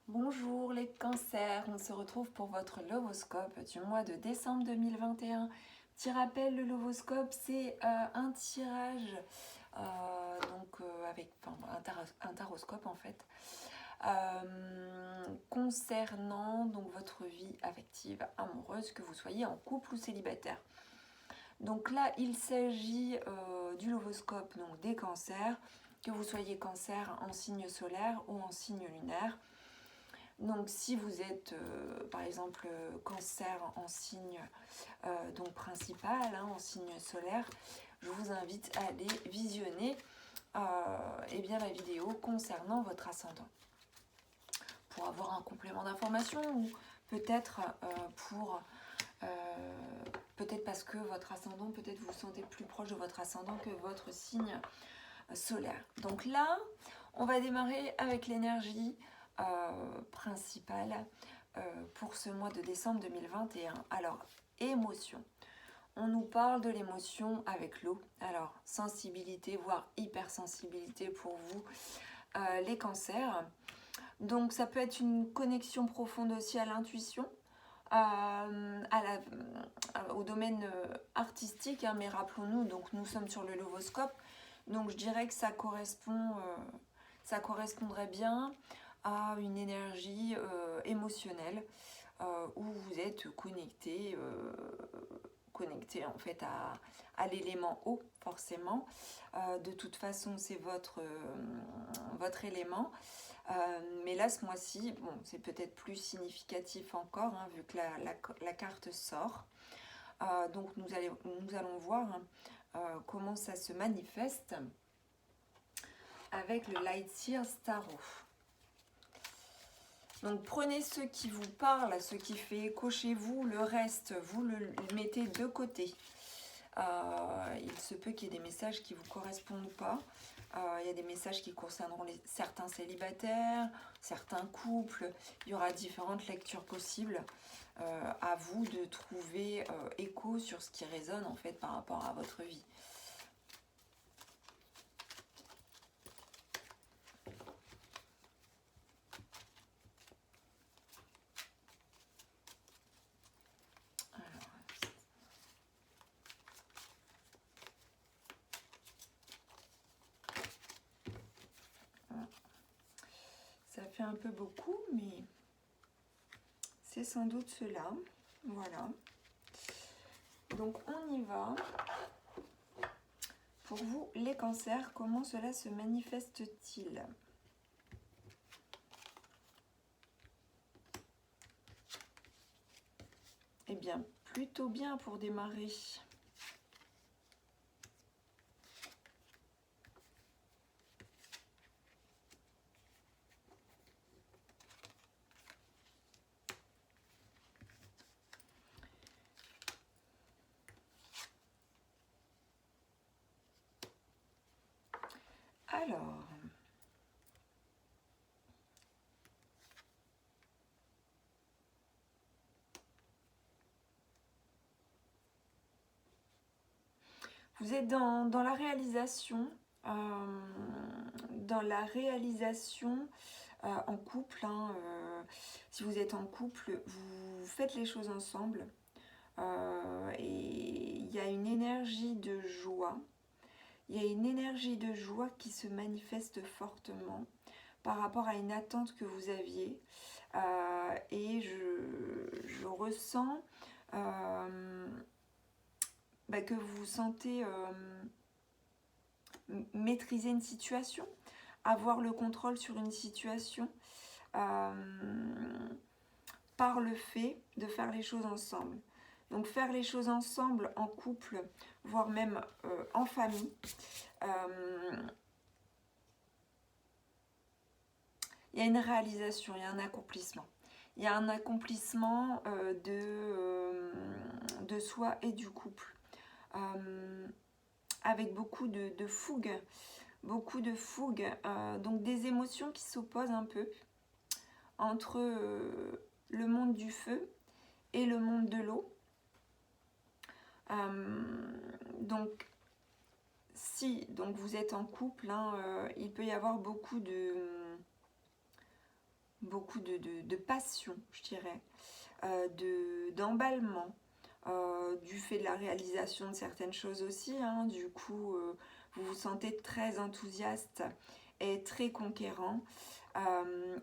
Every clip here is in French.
Bonjour les cancers, on se retrouve pour votre lovoscope du mois de décembre 2021. Petit rappel, le lovoscope c'est un tirage avec un taroscope en fait, concernant donc votre vie affective amoureuse, que vous soyez en couple ou célibataire. Donc là il s'agit du lovoscope donc des cancers, que vous soyez cancer en signe solaire ou en signe lunaire. Donc si vous êtes par exemple cancer en signe donc principal, en signe solaire, je vous invite à aller visionner la vidéo concernant votre ascendant pour avoir un complément d'information, ou peut-être peut-être parce que votre ascendant, peut-être vous vous sentez plus proche de votre ascendant que votre signe solaire. Donc là, on va démarrer avec l'énergie principale pour ce mois de décembre 2021. Alors, émotion. On nous parle de l'émotion avec l'eau. Alors, sensibilité, voire hypersensibilité pour vous, les cancers. Donc, ça peut être une connexion profonde aussi à l'intuition, au domaine artistique, mais rappelons-nous, donc nous sommes sur le lovoscope, donc je dirais que ça correspondrait bien à une énergie émotionnelle où vous êtes connecté en fait à l'élément eau, forcément. De toute façon, c'est votre élément. Mais là, ce mois-ci, bon, c'est peut-être plus significatif encore, vu que la carte sort. Donc nous allons voir comment ça se manifeste avec le Light Seers Tarot. Donc prenez ce qui vous parle, ce qui fait écho chez vous, le reste, vous le mettez de côté. Il se peut qu'il y ait des messages qui ne vous correspondent pas. Il y a des messages qui concerneront certains célibataires, certains couples. Il y aura différentes lectures possibles. À vous de trouver écho sur ce qui résonne en fait par rapport à votre vie. Ça fait un peu beaucoup, mais c'est sans doute cela. Voilà. Donc on y va. Pour vous, les cancers, comment cela se manifeste-t-il ? Eh bien, plutôt bien pour démarrer. Alors, vous êtes dans la réalisation, en couple. Si vous êtes en couple, vous faites les choses ensemble. Et il y a une énergie de joie. Il y a une énergie de joie qui se manifeste fortement par rapport à une attente que vous aviez. Et je ressens que vous vous sentez maîtriser une situation, avoir le contrôle sur une situation par le fait de faire les choses ensemble. Donc faire les choses ensemble en couple, voire même en famille. Il y a une réalisation, il y a un accomplissement. Il y a un accomplissement de soi et du couple. Avec beaucoup de fougue. Donc des émotions qui s'opposent un peu entre le monde du feu et le monde de l'eau. Donc si vous êtes en couple, il peut y avoir beaucoup beaucoup de passion, je dirais, d'emballement, du fait de la réalisation de certaines choses aussi, hein. Du coup, vous vous sentez très enthousiaste et très conquérant.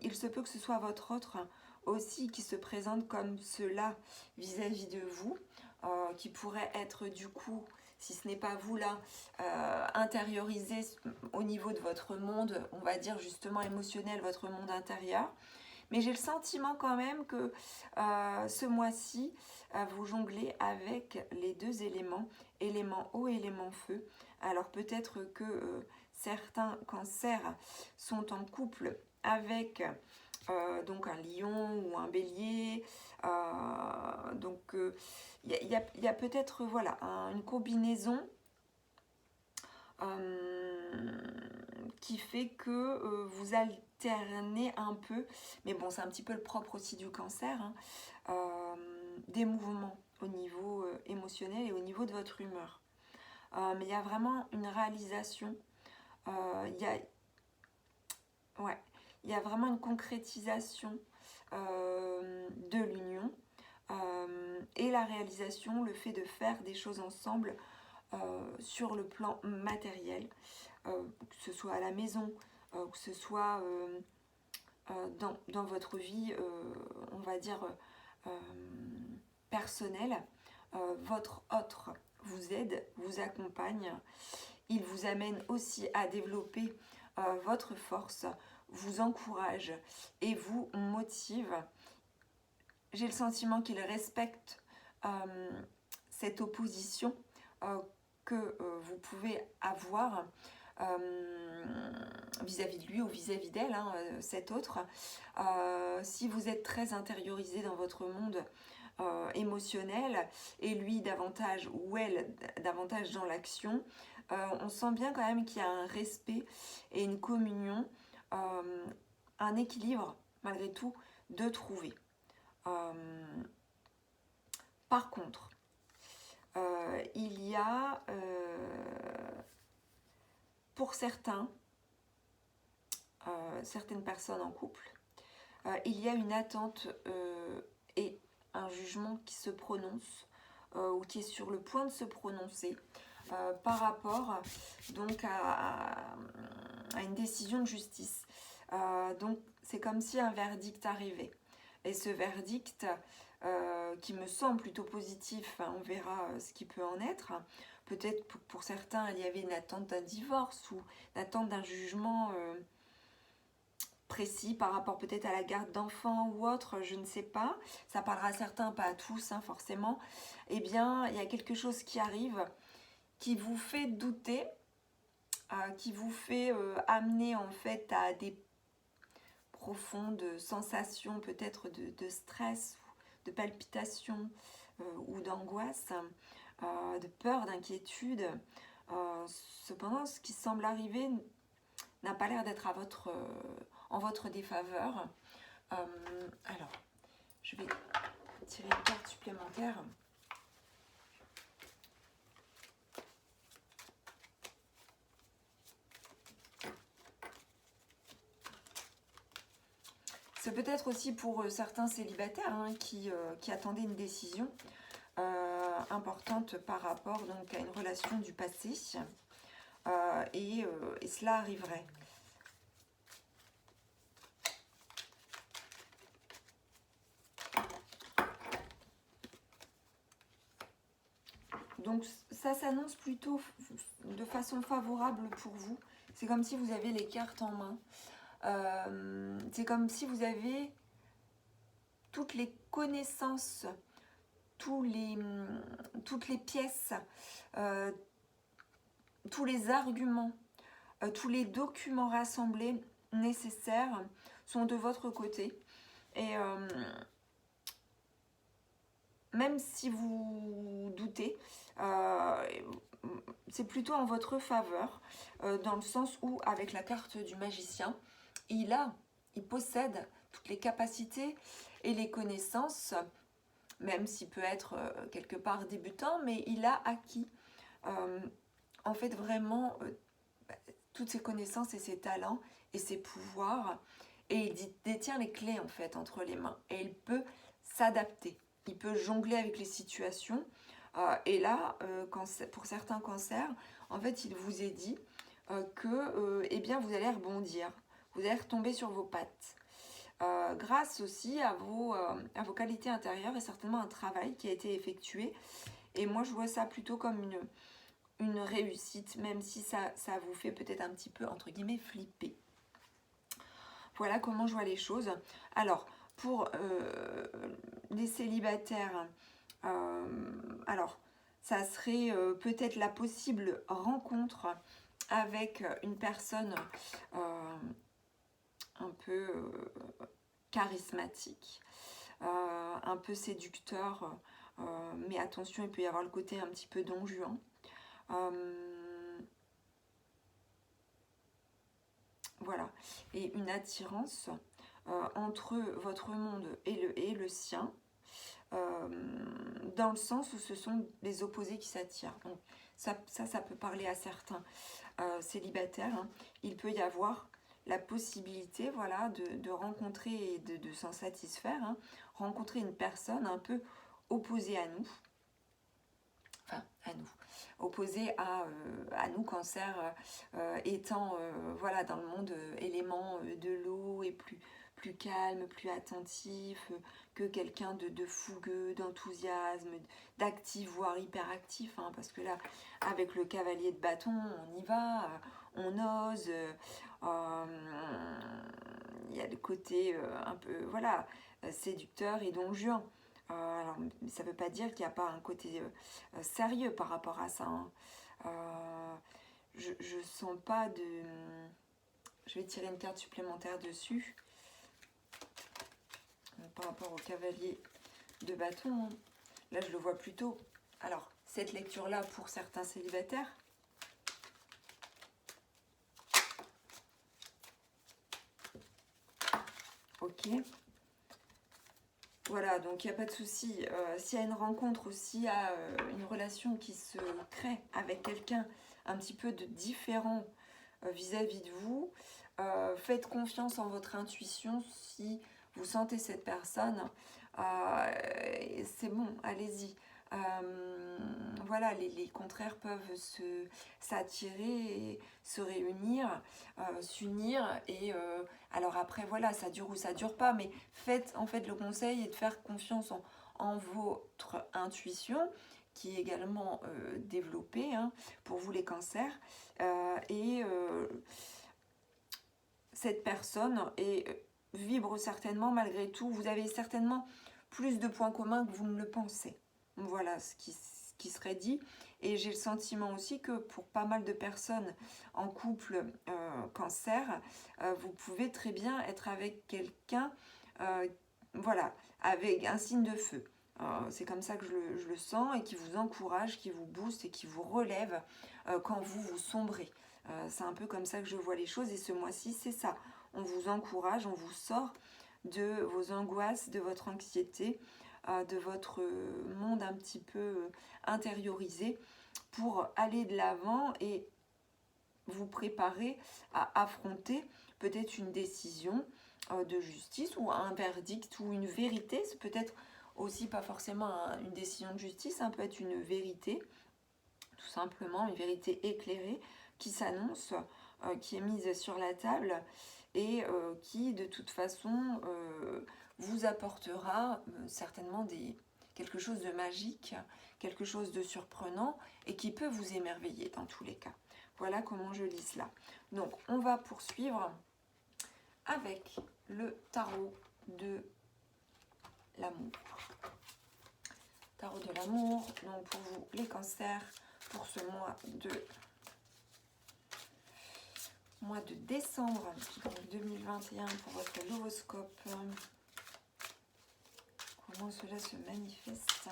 Il se peut que ce soit votre autre aussi qui se présente comme cela vis-à-vis de vous, qui pourrait être du coup, si ce n'est pas vous là, intériorisé au niveau de votre monde, on va dire justement émotionnel, votre monde intérieur. Mais j'ai le sentiment quand même que ce mois-ci, vous jonglez avec les deux éléments, élément eau et élément feu. Alors peut-être que certains cancers sont en couple avec donc un lion ou un bélier. Donc il y a peut-être voilà, une combinaison qui fait que vous alternez un peu, mais bon c'est un petit peu le propre aussi du cancer, hein, des mouvements au niveau émotionnel et au niveau de votre humeur. Mais il y a vraiment une réalisation, il y a vraiment une concrétisation de l'union et la réalisation, le fait de faire des choses ensemble sur le plan matériel, que ce soit à la maison, que ce soit dans votre vie, on va dire, personnelle. Votre autre vous aide, vous accompagne, il vous amène aussi à développer votre force, vous encourage et vous motive. J'ai le sentiment qu'il respecte cette opposition que vous pouvez avoir vis-à-vis de lui ou vis-à-vis d'elle, hein, cet autre. Si vous êtes très intériorisé dans votre monde émotionnel et lui davantage ou elle davantage dans l'action, on sent bien quand même qu'il y a un respect et une communion, un équilibre malgré tout de trouver. Par contre, il y a pour certaines personnes en couple, il y a une attente et un jugement qui se prononce ou qui est sur le point de se prononcer par rapport donc à une décision de justice. Donc c'est comme si un verdict arrivait. Et ce verdict, qui me semble plutôt positif, hein, on verra ce qui peut en être. Peut-être pour certains, il y avait une attente d'un divorce ou l'attente d'un jugement précis par rapport peut-être à la garde d'enfants ou autre, je ne sais pas. Ça parlera à certains, pas à tous, hein, forcément. Eh bien, il y a quelque chose qui arrive, qui vous fait douter, qui vous fait amener en fait à des profondes sensations peut-être de stress, de palpitation ou d'angoisse, de peur, d'inquiétude. Cependant, ce qui semble arriver n'a pas l'air d'être en votre défaveur. Alors, je vais tirer une carte supplémentaire. C'est peut-être aussi pour certains célibataires, hein, qui attendaient une décision importante par rapport donc, à une relation du passé. Et cela arriverait. Donc ça s'annonce plutôt de façon favorable pour vous. C'est comme si vous avez les cartes en main. C'est comme si vous avez toutes les connaissances, toutes les pièces, tous les arguments, tous les documents rassemblés nécessaires sont de votre côté. Et même si vous doutez, c'est plutôt en votre faveur, dans le sens où, avec la carte du magicien, il possède toutes les capacités et les connaissances, même s'il peut être quelque part débutant, mais il a acquis en fait vraiment toutes ses connaissances et ses talents et ses pouvoirs. et il détient les clés en fait entre les mains et il peut s'adapter, il peut jongler avec les situations. Et là, pour certains cancers, en fait, il vous est dit que eh bien, vous allez rebondir, vous allez retomber sur vos pattes. Grâce aussi à vos qualités intérieures et certainement un travail qui a été effectué. Et moi, je vois ça plutôt comme une réussite, même si ça vous fait peut-être un petit peu, entre guillemets, flipper. Voilà comment je vois les choses. Alors, pour les célibataires, alors, ça serait peut-être la possible rencontre avec une personne un peu charismatique, un peu séducteur, mais attention, il peut y avoir le côté un petit peu don Juan. Voilà, et une attirance entre votre monde et le sien, dans le sens où ce sont les opposés qui s'attirent. Donc ça peut parler à certains célibataires. Hein. Il peut y avoir la possibilité, voilà, de rencontrer et de s'en satisfaire, hein, rencontrer une personne un peu opposée à nous, enfin à nous, opposée à nous, cancer, étant voilà, dans le monde élément de l'eau et plus calme, plus attentif que quelqu'un de fougueux, d'enthousiasme, d'actif, voire hyperactif, hein, parce que là, avec le cavalier de bâton, on y va, on ose, il y a le côté un peu, voilà, séducteur et don Juan. Alors, ça ne veut pas dire qu'il n'y a pas un côté sérieux par rapport à ça. Hein. Je sens pas de... Je vais tirer une carte supplémentaire dessus. Par rapport au cavalier de bâton. Hein. Là, je le vois plutôt. Alors, cette lecture-là pour certains célibataires. Ok. Voilà, donc il n'y a pas de souci. S'il y a une rencontre ou s'il y a une relation qui se crée avec quelqu'un un petit peu de différent vis-à-vis de vous, faites confiance en votre intuition. Si vous sentez cette personne, c'est bon, allez-y. Voilà, les contraires peuvent s'attirer, et se réunir, s'unir et alors après voilà, ça dure ou ça dure pas, mais faites en fait le conseil et de faire confiance en votre intuition qui est également développée hein, pour vous les cancers et cette personne vibre certainement malgré tout, vous avez certainement plus de points communs que vous ne le pensez. Voilà ce qui serait dit. Et j'ai le sentiment aussi que pour pas mal de personnes en couple cancer, vous pouvez très bien être avec quelqu'un, voilà, avec un signe de feu. C'est comme ça que je le sens et qui vous encourage, qui vous booste et qui vous relève quand vous sombrez. C'est un peu comme ça que je vois les choses et ce mois-ci, c'est ça. On vous encourage, on vous sort de vos angoisses, de votre anxiété, de votre monde un petit peu intériorisé pour aller de l'avant et vous préparer à affronter peut-être une décision de justice ou un verdict ou une vérité. C'est peut-être aussi pas forcément une décision de justice, ça peut être une vérité, tout simplement, une vérité éclairée qui s'annonce, qui est mise sur la table et qui de toute façon vous apportera certainement quelque chose de magique, quelque chose de surprenant et qui peut vous émerveiller dans tous les cas. Voilà comment je lis cela. Donc on va poursuivre avec le tarot de l'amour. Tarot de l'amour, donc pour vous les cancers, pour ce mois de décembre 2021 pour votre l'horoscope. Comment cela se manifeste ?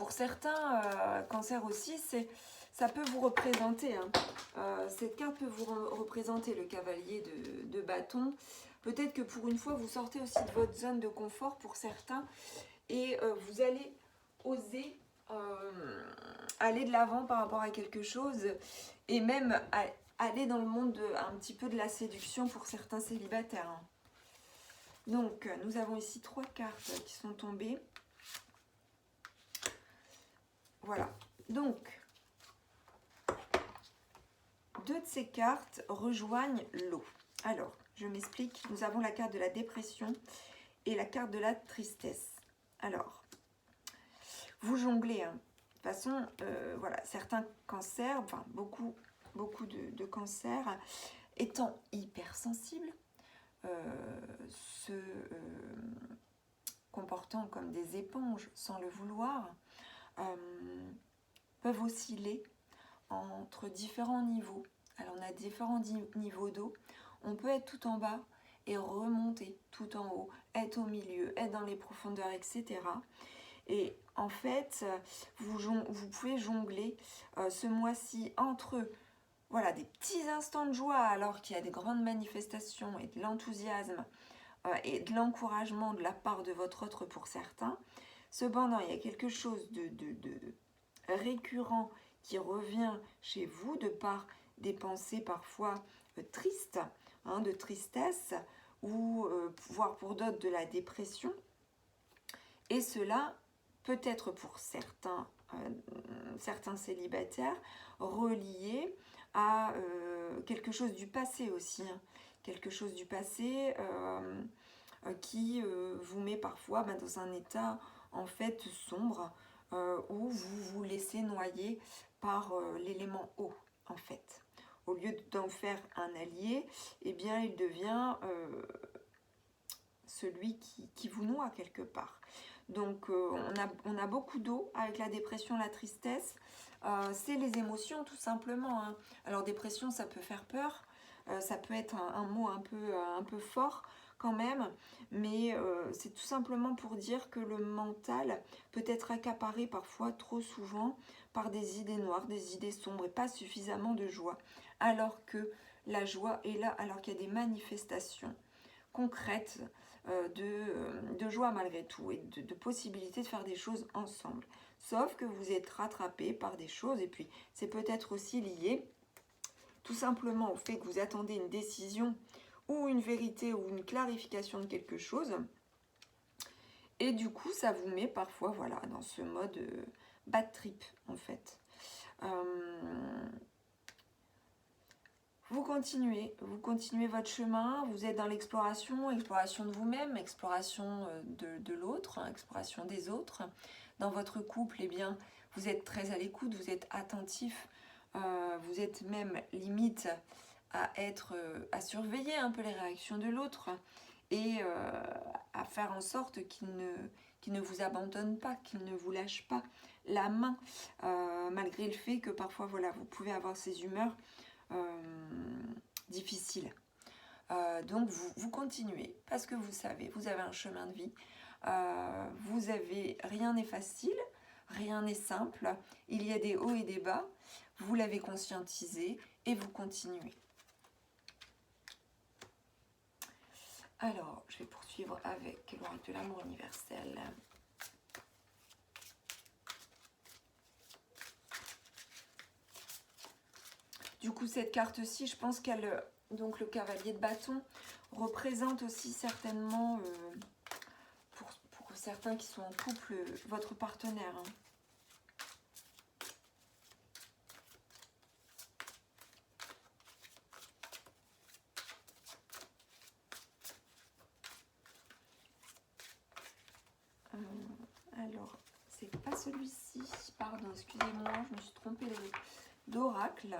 Pour certains cancers aussi, ça peut vous représenter. Hein. Cette carte peut vous représenter le cavalier de bâton. Peut-être que pour une fois, vous sortez aussi de votre zone de confort pour certains et vous allez oser aller de l'avant par rapport à quelque chose et même aller dans le monde un petit peu de la séduction pour certains célibataires. Hein. Donc, nous avons ici 3 cartes qui sont tombées. Voilà. Donc, 2 de ces cartes rejoignent l'eau. Alors, je m'explique. Nous avons la carte de la dépression et la carte de la tristesse. Alors, vous jonglez. Hein. De toute façon, voilà, certains cancers, enfin beaucoup de cancers, étant hypersensibles, se comportant comme des éponges sans le vouloir, peuvent osciller entre différents niveaux. Alors on a différents niveaux d'eau. On peut être tout en bas et remonter tout en haut, être au milieu, être dans les profondeurs, etc. Et en fait, vous pouvez jongler ce mois-ci entre voilà, des petits instants de joie alors qu'il y a des grandes manifestations et de l'enthousiasme et de l'encouragement de la part de votre autre pour certains. Cependant, il y a quelque chose de récurrent qui revient chez vous de par des pensées parfois tristes, hein, de tristesse ou voire pour d'autres de la dépression. Et cela peut être pour certains célibataires relié à quelque chose du passé aussi. Hein. Quelque chose du passé qui vous met parfois dans un état en fait sombre où vous vous laissez noyer par l'élément eau en fait. Au lieu d'en faire un allié, eh bien il devient celui qui vous noie quelque part. Donc on a beaucoup d'eau avec la dépression, la tristesse. C'est les émotions tout simplement. Hein. Alors dépression, ça peut faire peur. Ça peut être un mot un peu fort quand même. Mais c'est tout simplement pour dire que le mental peut être accaparé parfois trop souvent par des idées noires, des idées sombres et pas suffisamment de joie. Alors que la joie est là, alors qu'il y a des manifestations concrètes de joie malgré tout et de possibilité de faire des choses ensemble. Sauf que vous êtes rattrapé par des choses et puis c'est peut-être aussi lié tout simplement au fait que vous attendez une décision ou une vérité ou une clarification de quelque chose et du coup ça vous met parfois voilà dans ce mode bad trip en fait. Vous continuez votre chemin, vous êtes dans l'exploration de vous-même, exploration de l'autre, hein, exploration des autres. Dans votre couple, eh bien, vous êtes très à l'écoute, vous êtes attentif, vous êtes même limite à surveiller un peu les réactions de l'autre et à faire en sorte qu'il ne vous abandonne pas, qu'il ne vous lâche pas la main, malgré le fait que parfois, voilà, vous pouvez avoir ces humeurs difficile. Donc vous continuez parce que vous savez, vous avez un chemin de vie, rien n'est facile, rien n'est simple, il y a des hauts et des bas, vous l'avez conscientisé et vous continuez. Alors, je vais poursuivre avec l'oracle de l'amour universel. Du coup, cette carte-ci, je pense qu'elle, donc le cavalier de bâton, représente aussi certainement, pour certains qui sont en couple, votre partenaire. Hein. Alors, c'est pas celui-ci, pardon, excusez-moi, je me suis trompée d'oracle.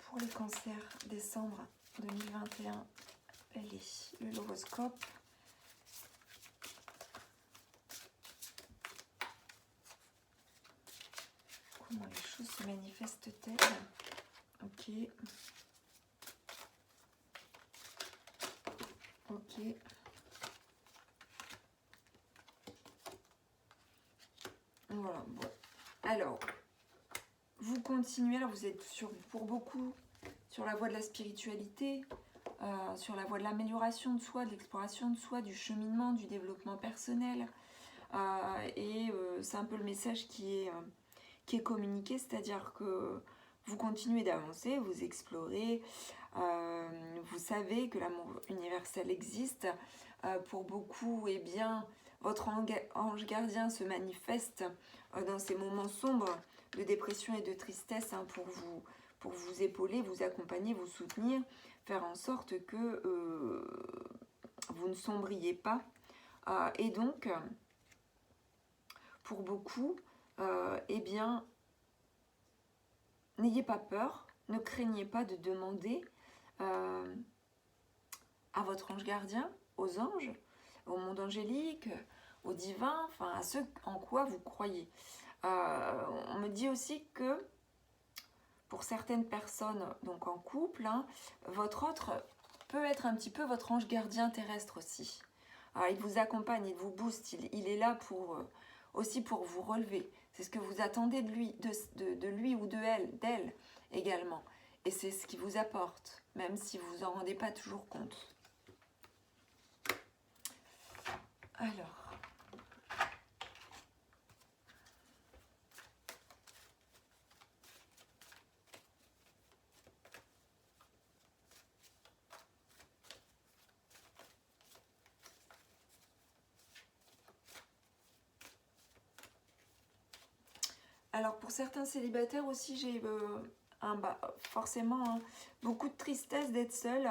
Pour les cancers, décembre 2021, l'horoscope. Comment les choses se manifestent-elles? Ok. Ok. Voilà. Bon. Alors, vous continuez. Alors, vous êtes pour beaucoup sur la voie de la spiritualité, sur la voie de l'amélioration de soi, de l'exploration de soi, du cheminement, du développement personnel. C'est un peu le message qui est communiqué, c'est-à-dire que vous continuez d'avancer, vous explorez, vous savez que l'amour universel existe. Pour beaucoup, eh bien, votre ange gardien se manifeste dans ces moments sombres de dépression et de tristesse, hein, pour vous épauler, vous accompagner, vous soutenir, faire en sorte que vous ne sombriez pas. Et donc, pour beaucoup, eh bien, n'ayez pas peur, ne craignez pas de demander à votre ange gardien, aux anges, au monde angélique, au divin, enfin à ce en quoi vous croyez. On me dit aussi que pour certaines personnes, donc en couple, hein, votre autre peut être un petit peu votre ange gardien terrestre aussi. Alors, il vous accompagne, il vous booste, il est là aussi pour vous relever. C'est ce que vous attendez de lui, de lui ou d'elle également. Et c'est ce qui vous apporte, même si vous vous en rendez pas toujours compte. Alors. Alors pour certains célibataires aussi, j'ai forcément, hein, beaucoup de tristesse d'être seule,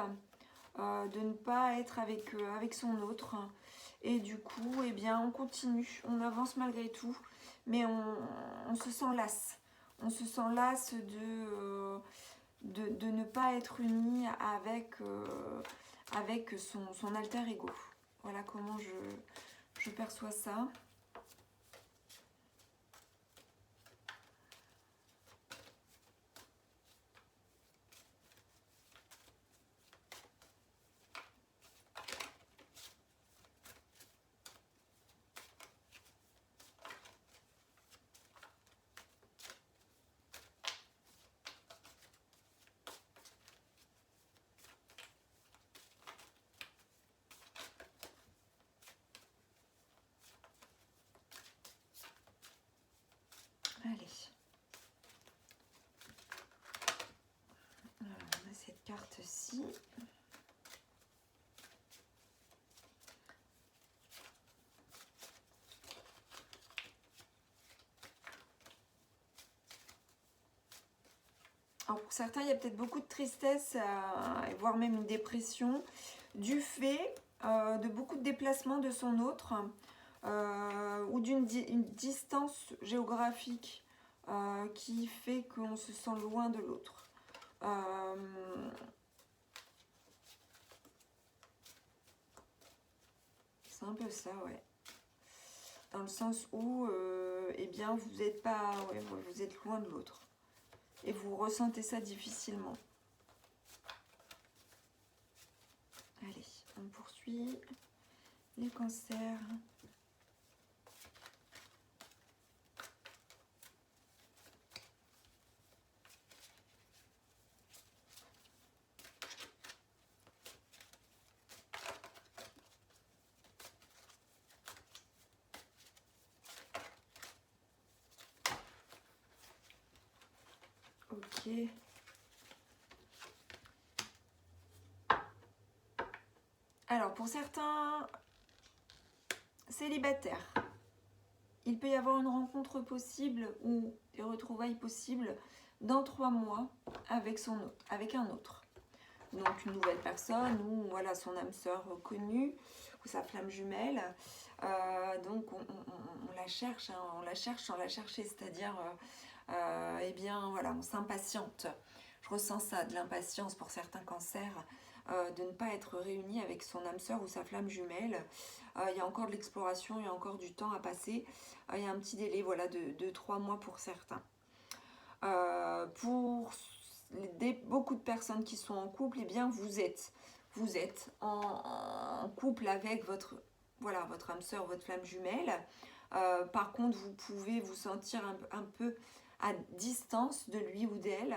de ne pas être avec son autre. Et du coup, eh bien, on continue, on avance malgré tout, mais on se sent lasse. On se sent lasse de ne pas être uni avec son alter ego. Voilà comment je perçois ça. Allez. Alors, on a cette carte-ci. Alors pour certains, il y a peut-être beaucoup de tristesse, voire même une dépression, du fait de beaucoup de déplacements de son autre, ou d'une distance géographique qui fait qu'on se sent loin de l'autre. C'est un peu ça, ouais. Dans le sens où, eh bien, vous êtes pas, ouais, vous êtes loin de l'autre. Et vous ressentez ça difficilement. Allez, on poursuit. Les cancers. Ok. Alors, pour certains célibataires, il peut y avoir une rencontre possible ou des retrouvailles possibles dans 3 mois avec un autre. Donc, une nouvelle personne ou voilà, son âme sœur connue ou sa flamme jumelle. Donc, on la cherche, hein, on la cherche sans la chercher, c'est-à-dire, eh bien, voilà, on s'impatiente. Je ressens ça, de l'impatience pour certains cancers, de ne pas être réuni avec son âme sœur ou sa flamme jumelle. Il y a encore de l'exploration, il y a encore du temps à passer. Il y a un petit délai, voilà, de 3 mois pour certains. Pour beaucoup de personnes qui sont en couple, eh bien, vous êtes vous êtes en couple avec votre, voilà, votre âme sœur, votre flamme jumelle. Par contre, vous pouvez vous sentir un peu à distance de lui ou d'elle,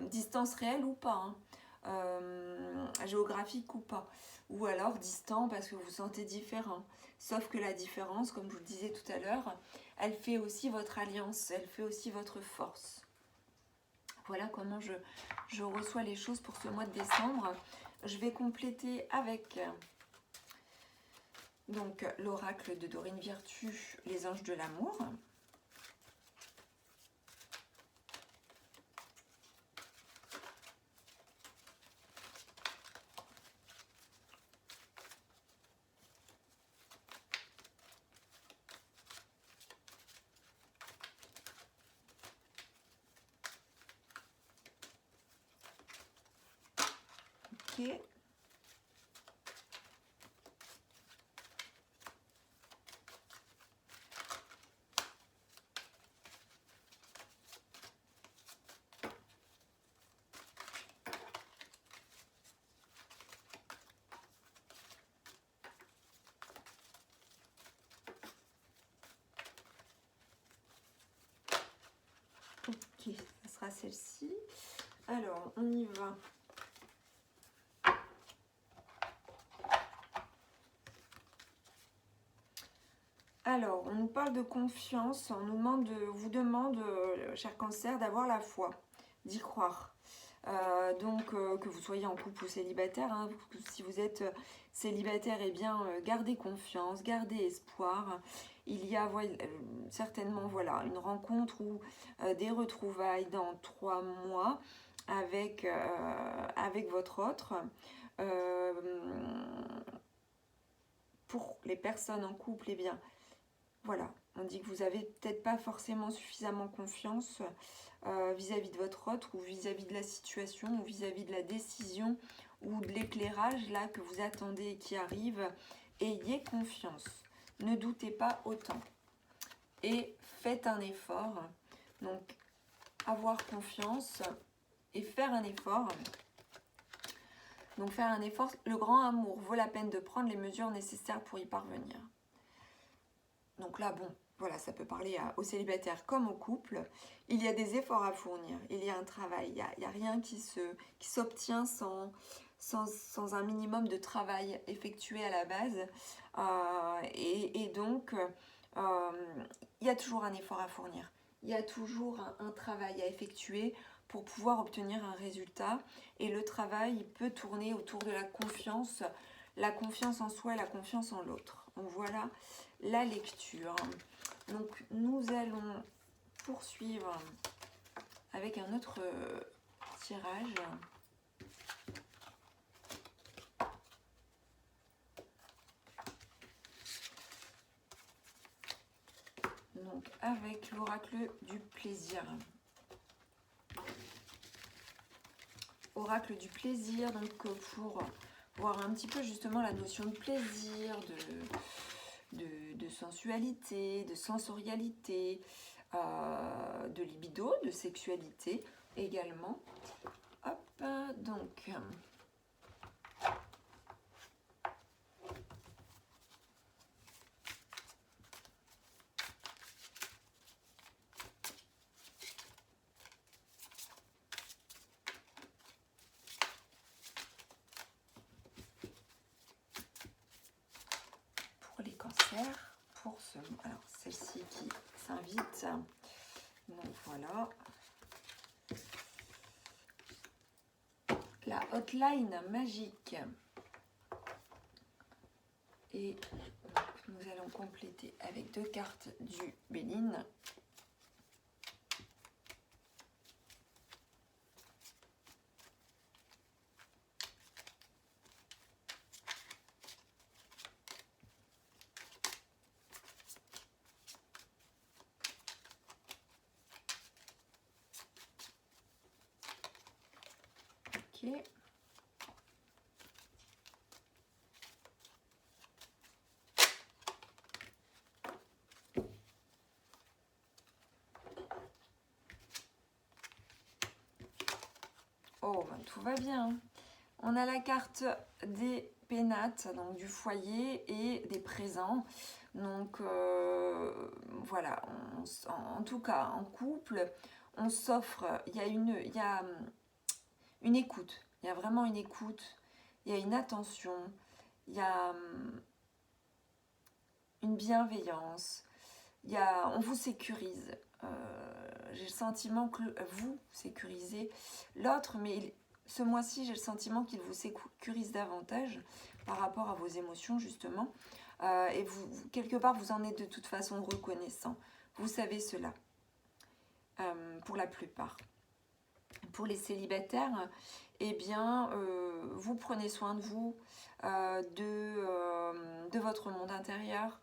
distance réelle ou pas, géographique ou pas, ou alors distant parce que vous vous sentez différent. Sauf que la différence, comme je vous le disais tout à l'heure, elle fait aussi votre alliance, elle fait aussi votre force. Voilà comment je reçois les choses pour ce mois de décembre. Je vais compléter avec donc l'oracle de Dorine Virtue, les anges de l'amour. Ok. Ok, ça sera celle-ci. Alors, on y va. Alors, on nous parle de confiance, on nous demande vous demande, cher Cancer, d'avoir la foi, d'y croire. Que vous soyez en couple ou célibataire, hein, si vous êtes célibataire, eh bien, gardez confiance, gardez espoir. Il y a certainement voilà, une rencontre ou des retrouvailles dans 3 mois avec votre autre. Pour les personnes en couple, eh bien, voilà, on dit que vous n'avez peut-être pas forcément suffisamment confiance vis-à-vis de votre autre ou vis-à-vis de la situation ou vis-à-vis de la décision ou de l'éclairage là que vous attendez et qui arrive. Ayez confiance, ne doutez pas autant et faites un effort. Donc, avoir confiance et faire un effort. Donc, faire un effort, le grand amour vaut la peine de prendre les mesures nécessaires pour y parvenir. Donc là, bon, voilà, ça peut parler aux célibataires comme aux couples. Il y a des efforts à fournir, il y a un travail, il n'y a rien qui s'obtient sans un minimum de travail effectué à la base. Et donc, il y a toujours un effort à fournir. Il y a toujours un travail à effectuer pour pouvoir obtenir un résultat. Et le travail, il peut tourner autour de la confiance en soi et la confiance en l'autre. Donc voilà la lecture. Donc nous allons poursuivre avec un autre tirage. Donc avec l'oracle du plaisir. Oracle du plaisir, donc pour voir un petit peu justement la notion de plaisir, de sensualité, de sensorialité, de libido, de sexualité également. Hop, donc... pour les cancers, pour ce... Alors, celle-ci qui s'invite. Donc, voilà. La hotline magique. Et donc, nous allons compléter avec 2 cartes du Béline. Ok. Oh, ben, tout va bien. On a la carte des pénates, donc du foyer et des présents. Donc voilà, en tout cas, en couple, on s'offre, il y a une écoute, il y a vraiment une écoute, il y a une attention, il y a une bienveillance, on vous sécurise. J'ai le sentiment que vous sécurisez l'autre, mais ce mois-ci, j'ai le sentiment qu'il vous sécurise davantage par rapport à vos émotions, justement. Et quelque part, vous en êtes de toute façon reconnaissant. Vous savez cela, pour la plupart. Pour les célibataires, eh bien, vous prenez soin de vous, de votre monde intérieur,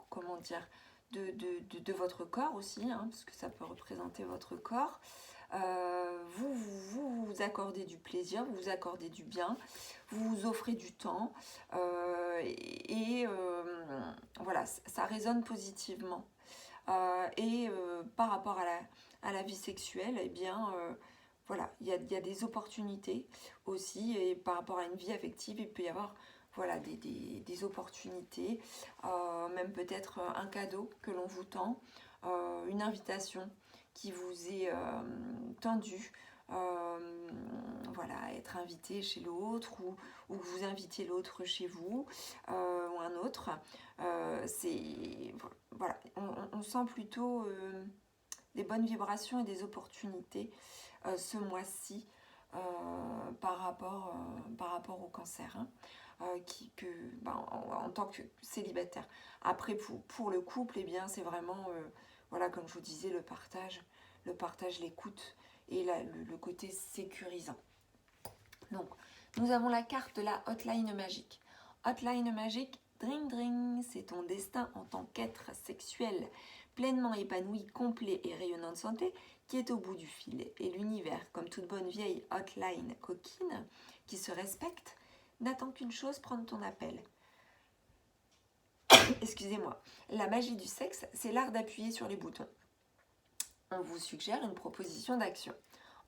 comment dire, de votre corps aussi, hein, parce que ça peut représenter votre corps. Vous accordez du plaisir, vous vous accordez du bien, vous vous offrez du temps, voilà, ça résonne positivement. Par rapport à la vie sexuelle, eh bien, voilà, il y a des opportunités aussi, et par rapport à une vie affective, il peut y avoir voilà, des opportunités, même peut-être un cadeau que l'on vous tend, une invitation qui vous est tendue, voilà, être invité chez l'autre ou que vous invitiez l'autre chez vous ou un autre. Voilà, on sent plutôt des bonnes vibrations et des opportunités ce mois-ci par rapport au cancer, hein, en tant que célibataire. Après, pour le couple, eh bien, c'est vraiment, voilà, comme je vous disais, le partage, l'écoute et le côté sécurisant. Donc, nous avons la carte de la hotline magique. Hotline magique, dring dring, c'est ton destin en tant qu'être sexuel pleinement épanoui, complet et rayonnant de santé qui est au bout du fil. Et l'univers, comme toute bonne vieille hotline coquine qui se respecte, n'attend qu'une chose, prendre ton appel. Excusez-moi. La magie du sexe, c'est l'art d'appuyer sur les boutons. On vous suggère une proposition d'action.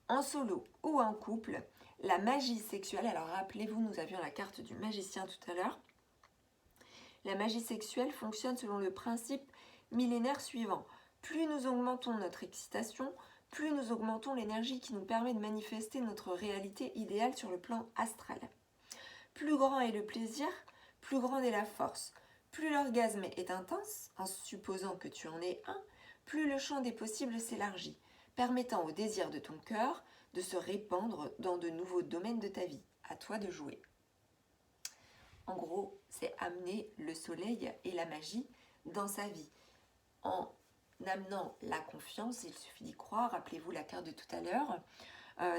En solo ou en couple, la magie sexuelle, alors rappelez-vous, nous avions la carte du magicien tout à l'heure. La magie sexuelle fonctionne selon le principe millénaire suivant. Plus nous augmentons notre excitation, plus nous augmentons l'énergie qui nous permet de manifester notre réalité idéale sur le plan astral. Plus grand est le plaisir, plus grande est la force. Plus l'orgasme est intense, en supposant que tu en aies un, plus le champ des possibles s'élargit, permettant au désir de ton cœur de se répandre dans de nouveaux domaines de ta vie. À toi de jouer. En gros, c'est amener le soleil et la magie dans sa vie. En amenant la confiance, il suffit d'y croire, rappelez-vous la carte de tout à l'heure,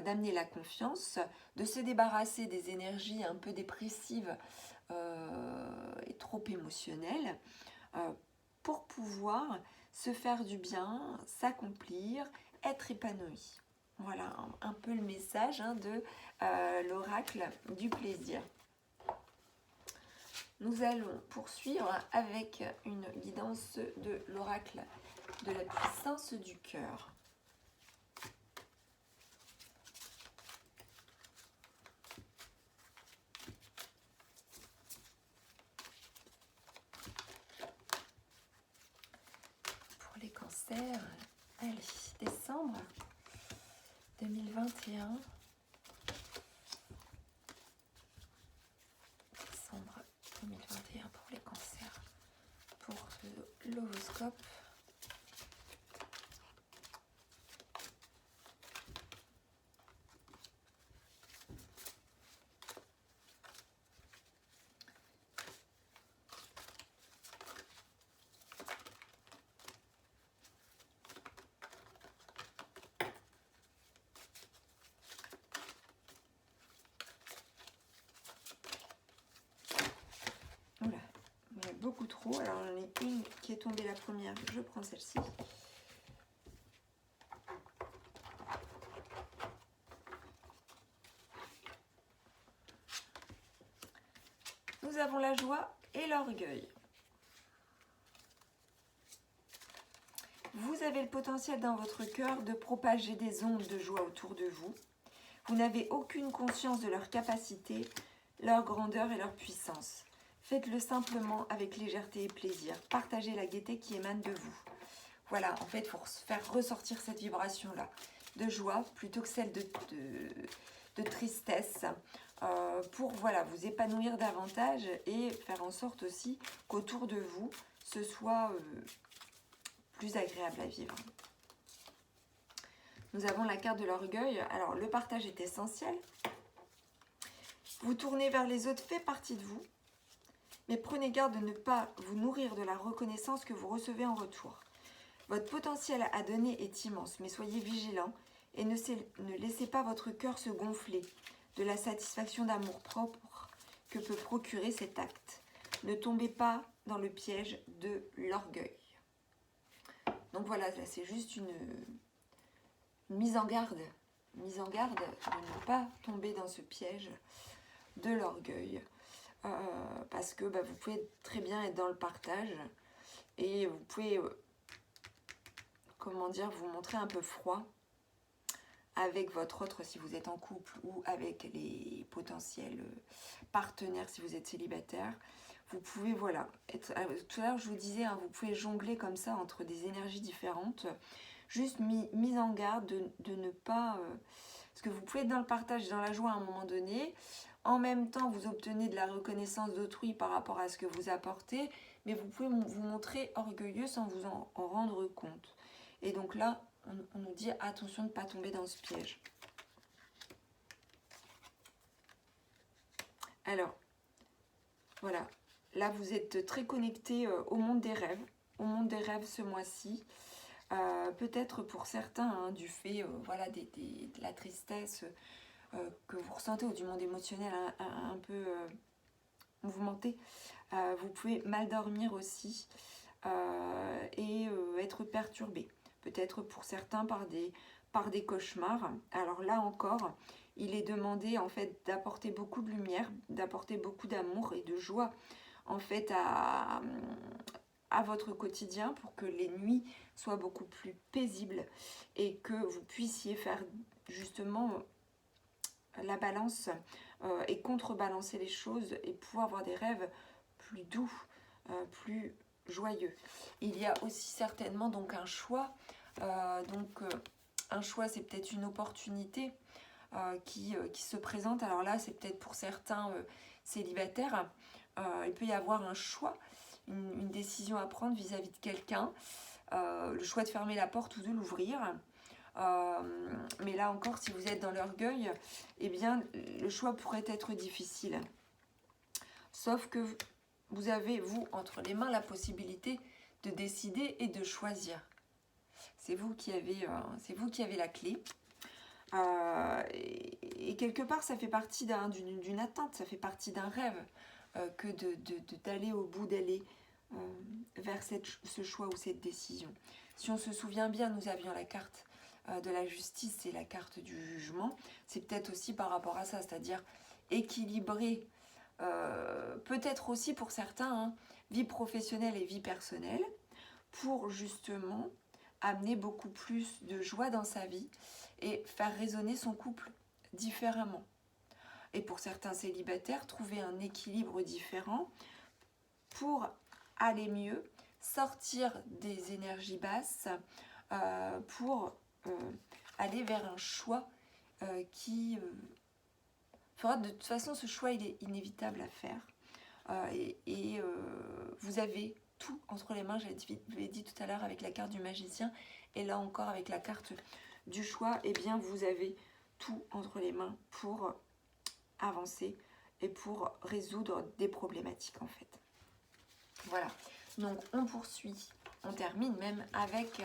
d'amener la confiance, de se débarrasser des énergies un peu dépressives et trop émotionnelles pour pouvoir se faire du bien, s'accomplir, être épanoui. Voilà un peu le message de l'oracle du plaisir. Nous allons poursuivre avec une guidance de l'oracle de la puissance du cœur. Pour les cancers, allez, décembre 2021. Décembre 2021 pour les cancers. Pour l'horoscope. Oula, il y a beaucoup trop. Alors, j'en ai une qui est tombée la première. Je prends celle-ci. Nous avons la joie et l'orgueil. Vous avez le potentiel dans votre cœur de propager des ondes de joie autour de vous. Vous n'avez aucune conscience de leur capacité, leur grandeur et leur puissance. Faites-le simplement avec légèreté et plaisir. Partagez la gaieté qui émane de vous. Voilà, en fait, il faut faire ressortir cette vibration-là de joie plutôt que celle de tristesse pour voilà, vous épanouir davantage et faire en sorte aussi qu'autour de vous, ce soit plus agréable à vivre. Nous avons la carte de l'orgueil. Alors, le partage est essentiel. Vous tournez vers les autres fait partie de vous, mais prenez garde de ne pas vous nourrir de la reconnaissance que vous recevez en retour. Votre potentiel à donner est immense, mais soyez vigilants et ne laissez pas votre cœur se gonfler de la satisfaction d'amour-propre que peut procurer cet acte. Ne tombez pas dans le piège de l'orgueil. Donc voilà, là c'est juste une mise en garde de ne pas tomber dans ce piège de l'orgueil. Parce que vous pouvez très bien être dans le partage et vous pouvez, comment dire, vous montrer un peu froid avec votre autre si vous êtes en couple ou avec les potentiels partenaires si vous êtes célibataire. Vous pouvez, voilà, tout à l'heure je vous disais, hein, vous pouvez jongler comme ça entre des énergies différentes, juste mise en garde de ne pas... parce que vous pouvez être dans le partage, dans la joie à un moment donné, en même temps vous obtenez de la reconnaissance d'autrui par rapport à ce que vous apportez, mais vous pouvez vous montrer orgueilleux sans vous en rendre compte. Et donc là, on nous dit attention de ne pas tomber dans ce piège. Alors, voilà. Là, vous êtes très connecté au monde des rêves. Au monde des rêves ce mois-ci. Peut-être pour certains, hein, du fait voilà, de la tristesse que vous ressentez ou du monde émotionnel un peu mouvementé. Vous pouvez mal dormir aussi et être perturbé. Peut-être pour certains par des cauchemars. Alors là encore, il est demandé en fait d'apporter beaucoup de lumière, d'apporter beaucoup d'amour et de joie en fait à votre quotidien pour que les nuits soient beaucoup plus paisibles et que vous puissiez faire justement la balance et contrebalancer les choses et pouvoir avoir des rêves plus doux, plus joyeux. Il y a aussi certainement donc un choix. Un choix, c'est peut-être une opportunité qui se présente. Alors là, c'est peut-être pour certains célibataires. Il peut y avoir un choix, une décision à prendre vis-à-vis de quelqu'un. Le choix de fermer la porte ou de l'ouvrir. Mais là encore, si vous êtes dans l'orgueil, eh bien, le choix pourrait être difficile. Sauf que vous avez, vous, entre les mains, la possibilité de décider et de choisir. C'est vous qui avez la clé. Et quelque part, ça fait partie d'une attente, ça fait partie d'un rêve que d'aller au bout, d'aller vers ce choix ou cette décision. Si on se souvient bien, nous avions la carte de la justice et la carte du jugement. C'est peut-être aussi par rapport à ça, c'est-à-dire équilibrer, peut-être aussi pour certains, hein, vie professionnelle et vie personnelle, pour justement amener beaucoup plus de joie dans sa vie et faire résonner son couple différemment. Et pour certains célibataires, trouver un équilibre différent pour aller mieux, sortir des énergies basses pour aller vers un choix qui fera de toute façon, ce choix il est inévitable à faire. Vous avez tout entre les mains, je l'ai dit tout à l'heure avec la carte du magicien, et là encore avec la carte du choix, eh bien vous avez tout entre les mains pour avancer et pour résoudre des problématiques en fait. Voilà, donc on poursuit, on termine même avec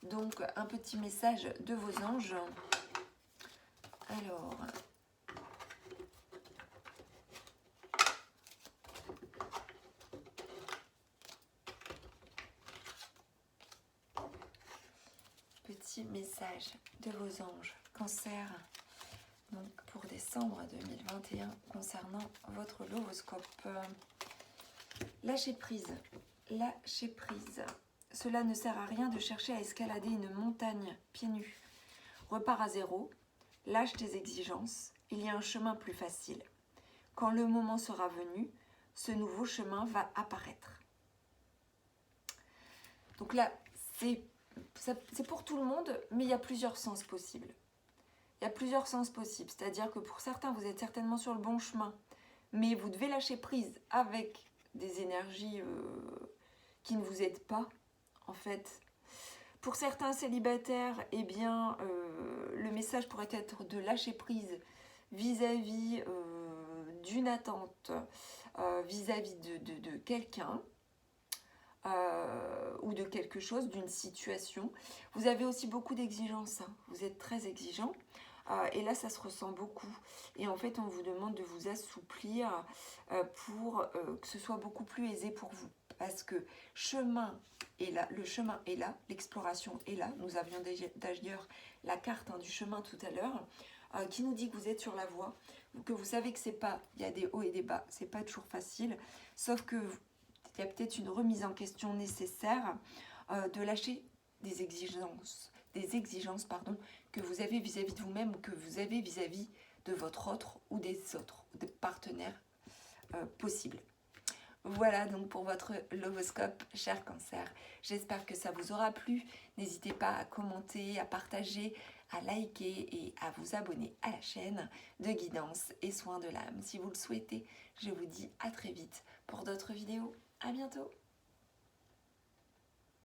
donc un petit message de vos anges. Alors... petit message de vos anges, Cancer, donc pour décembre 2021 concernant votre lovoscope. Lâchez prise, cela ne sert à rien de chercher à escalader une montagne pieds nus. Repars à zéro, lâche tes exigences, il y a un chemin plus facile. Quand le moment sera venu, ce nouveau chemin va apparaître. Donc là, c'est pour tout le monde, mais il y a plusieurs sens possibles. Il y a plusieurs sens possibles, c'est-à-dire que pour certains, vous êtes certainement sur le bon chemin, mais vous devez lâcher prise avec des énergies qui ne vous aident pas, en fait. Pour certains célibataires, eh bien, le message pourrait être de lâcher prise vis-à-vis d'une attente, vis-à-vis de quelqu'un, ou de quelque chose, d'une situation. Vous avez aussi beaucoup d'exigences, hein. Vous êtes très exigeant. Et là, ça se ressent beaucoup. Et en fait, on vous demande de vous assouplir pour que ce soit beaucoup plus aisé pour vous. Parce que chemin est là, le chemin est là, l'exploration est là. Nous avions d'ailleurs la carte du chemin tout à l'heure qui nous dit que vous êtes sur la voie, que vous savez que c'est pas, il y a des hauts et des bas, c'est pas toujours facile, sauf que il y a peut-être une remise en question nécessaire de lâcher des exigences que vous avez vis-à-vis de vous-même ou que vous avez vis-à-vis de votre autre ou des autres, des partenaires possibles. Voilà donc pour votre Lovoscope, cher Cancer. J'espère que ça vous aura plu. N'hésitez pas à commenter, à partager, à liker et à vous abonner à la chaîne de guidance et soins de l'âme. Si vous le souhaitez, je vous dis à très vite pour d'autres vidéos. À bientôt!